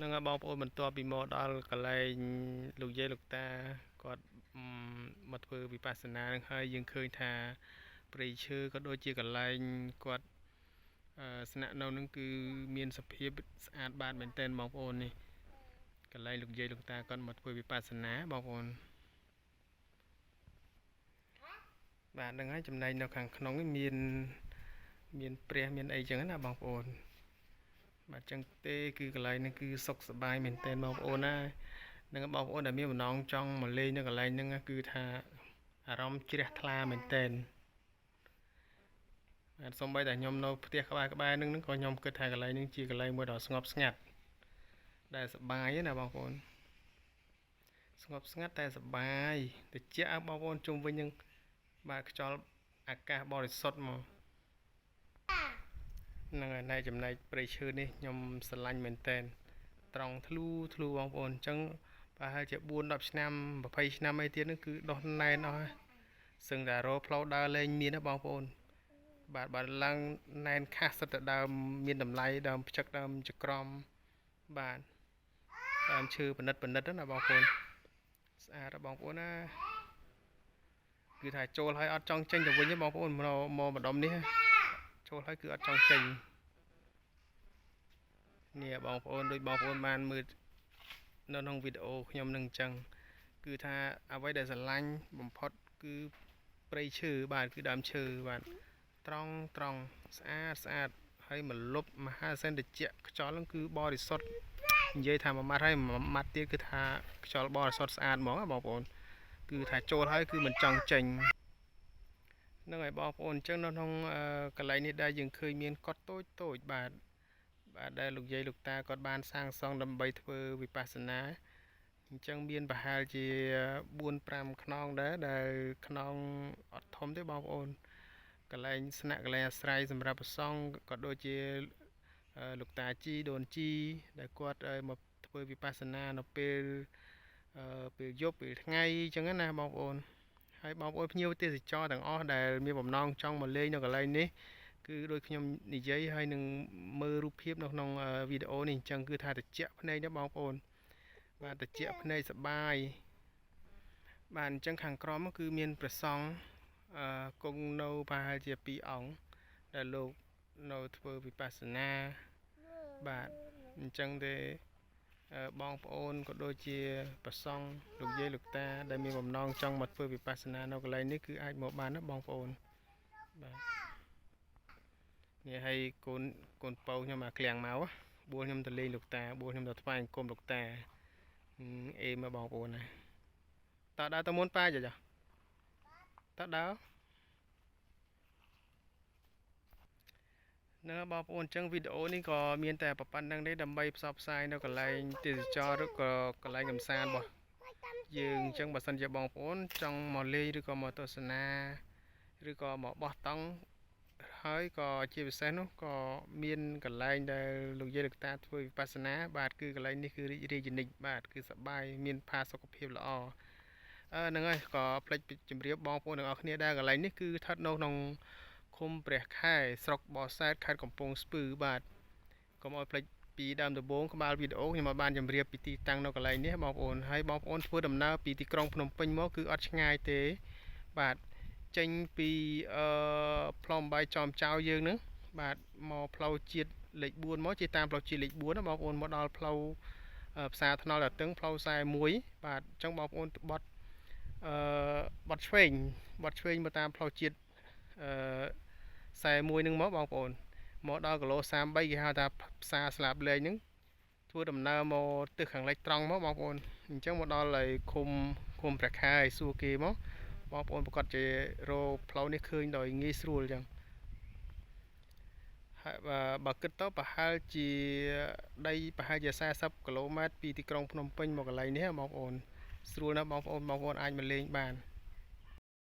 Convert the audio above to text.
នឹងបងប្អូនបន្ទាប់ពីមកដល់កន្លែងលោកយាយលោកតាគាត់មកធ្វើវិបស្សនានឹងហើយយើងឃើញថាព្រៃឈើក៏ដូចជាកន្លែងគាត់ស្នាក់នៅនឹងគឺមានសភាពស្អាតបាតមែនទែនបងប្អូននេះកន្លែងលោកយាយលោកតាគាត់មកធ្វើវិបស្សនាបងប្អូនបាទហ្នឹងហើយចំណែកនៅខាងក្នុងនេះមានព្រះមានអីចឹងណាបងប្អូនបាទចឹងទេគឺកន្លែងនេះគឺសុខសប្បាយមែនទែនបងប្អូនណានឹងបងប្អូនដែលមានបំណងចង់មកលេងនៅកន្លែងហ្នឹងគឺថាអារម្មណ៍ជ្រះថ្លាមែនទែនបាទសូម្បីតែខ្ញុំនៅផ្ទះក្បែរហ្នឹងក៏ខ្ញុំគិតថាកន្លែងហ្នឹងជាកន្លែងមួយដ៏ស្ងប់ស្ងាត់ដែលសប្បាយណាបងប្អូនស្ងប់ស្ងាត់តែសប្បាយត្រជាក់បងប្អូនជុំវិញនឹងបាទខ្យល់អាកាសបរិសុទ្ធមកហ្នឹងហើយណែចំណែកព្រៃឈើនេះខ្ញុំស្រឡាញ់មែនតើត្រង់ធ្លូបងប្អូនអញ្ចឹងប្រហែលជា4-10ឆ្នាំ20ឆ្នាំអីទៀតហ្នឹងគឺដោះណែនអស់ហើយសឹងតែរកផ្លូវដើរលេងមានណាបងប្អូនបាទបើឡើងណែនខាសសិតតែដើមមានតម្លៃដើមផ្ចឹកដើមចក្រមបាទដើមឈើប៉និតណាបងប្អូនស្អាតបងប្អូនណាគឺថាចូលហើយអត់ចង់ចេញទៅវិញទេបងប្អូនមកម្ដុំនេះចូលហើយគឺអត់ចង់ចេញនេះបងប្អូនដូចបងប្អូនបានមើលនៅក្នុងវីដេអូខ្ញុំនឹងអញ្ចឹងគឺថាអ្វីដែលស្រឡាញ់បំផុតគឺព្រៃឈើបាទគឺដើមឈើបាទត្រង់ស្អាតហើយមកលុបមហាសែនតិចខ្យល់ហ្នឹងគឺបរិសុទ្ធនិយាយថាមួយម៉ាត់ហើយមួយម៉ាត់ទៀតគឺថាខ្យល់បរិសុទ្ធស្អាតហ្មងបងប្អូនគឺថាចូលហើយគឺមិនចង់ចេញហ្នឹងហើយបងប្អូនអញ្ចឹងនៅក្នុងកន្លែងនេះដែលយើងឃើញមានកត់តូចបាទដែលលោកយាយលោកតាគាត់បានសាងសង់ដើម្បីធ្វើវិបស្សនាអញ្ចឹងមានប្រហែលជា4-5ខ្នងដែរដែលខ្នងអត់ធំទេបងប្អូនកន្លែងស្នាក់កន្លែងអាស្រ័យសម្រាប់ប្រសង់ក៏ដូចជាលោកតាជីដូនជីដែលគាត់មកធ្វើវិបស្សនានៅពេលយប់ពេលថ្ងៃអញ្ចឹងណាបងប្អូនហើយបងប្អូនភ្ញៀវទេសចរទាំងអស់ដែលមានបំណងចង់មកលេងនៅកន្លែងនេះគឺដូចខ្ញុំនិយាយហើយនឹងមើលរូបភាពនៅក្នុងវីដេអូនេះអញ្ចឹងគឺថាត្រជាក់ភ្នែកណាបងប្អូនបាទត្រជាក់ភ្នែកសប្បាយបាទអញ្ចឹងខាងក្រោមគឺមានព្រះសង្ឃគង់នៅប្រហែលជា2អង្គដែលលោកនៅធ្វើវិបស្សនាបាទអញ្ចឹងទេបងប្អូនក៏ដូចជាព្រះសង្ឃលោកយាយលោកតាដែលមានបំណងចង់មកធ្វើវិបស្សនានៅកន្លែងនេះគឺអាចមកបានណាបងប្អូនបាទនេះហើយកូនពៅខ្ញុំអាឃ្លាំងមកបួលខ្ញុំទៅលេងលោកតាបួលខ្ញុំទៅថ្វាយអង្គមលោកតាអេមកបងប្អូនណាតើដើរទៅមុនប៉ាចាតើដើរហ្នឹងបងប្អូនអញ្ចឹងវីដេអូនេះក៏មានតែប៉ុណ្្នឹងទេដើម្បីផ្សព្វផ្សាយនៅកន្លែងទេសចរឬក៏កន្លែងកំសាន្តរបស់យើងអញ្ចឹងបើសិនជាបងប្អូនចង់មកលេងឬក៏មកទស្សនាឬក៏មកបោះតង់ហើយក៏ជាពិសេសនោះក៏មានកន្លែងដែលលោកយាយលោកតាធ្វើវិបស្សនាបាទគឺកន្លែងនេះគឺរីករាយជានិច្ចបាទគឺសប្បាយមានផាសុកភាពល្អហ្នឹងហើយក៏ផ្លេចជម្រាបបងប្អូនទាំងអស់គ្នាដែរកន្លែងនេះគឺស្ថិតនៅក្នុងឃុំព្រះខែស្រុកបសែតខេត្តកំពង់ស្ពឺបាទកុំឲ្យផ្លេចពីដើមដំបូងក្បាលវីដេអូខ្ញុំបានជម្រាបពីទីតាំងនៅកន្លែងនេះបងប្អូនហើយបងប្អូនធ្វើដំណើរពីទីក្រុងភ្នំពេញមកគឺអត់ឆ្ងាយទេបាទចេញពីផ្លូវ8ចំចៅយើងហ្នឹងបាទមកផ្លូវជាតិលេខ4មកជាតាមផ្លូវជាតិលេខ4ណាបងប្អូនមកដល់ផ្លូវផ្សារថ្នល់តាទឹងផ្លូវ41បាទអញ្ចឹងបងប្អូនបត់ឆ្វេងមកតាមផ្លូវជាតិ41នឹងមកបងប្អូនមកដល់គីឡូ33គេហៅថាផ្សារស្លាបលេងហ្នឹងធ្វើដំណើរមកទិសខាងលិចត្រង់មកបងប្អូនអញ្ចឹងមកដល់ហើយឃុំព្រះខែសួរគេមកបងប្អូនប្រកាសជារកផ្លូវនេះឃើញដោយងាយស្រួលអញ្ចឹងហើយបើគិតទៅប្រហែលជាដីប្រហែលជា40គីឡូម៉ែត្រពីទីក្រុងភ្នំពេញមកកន្លែងនេះបងប្អូនស្រួលណាស់បងប្អូនអាចមកលេងបាន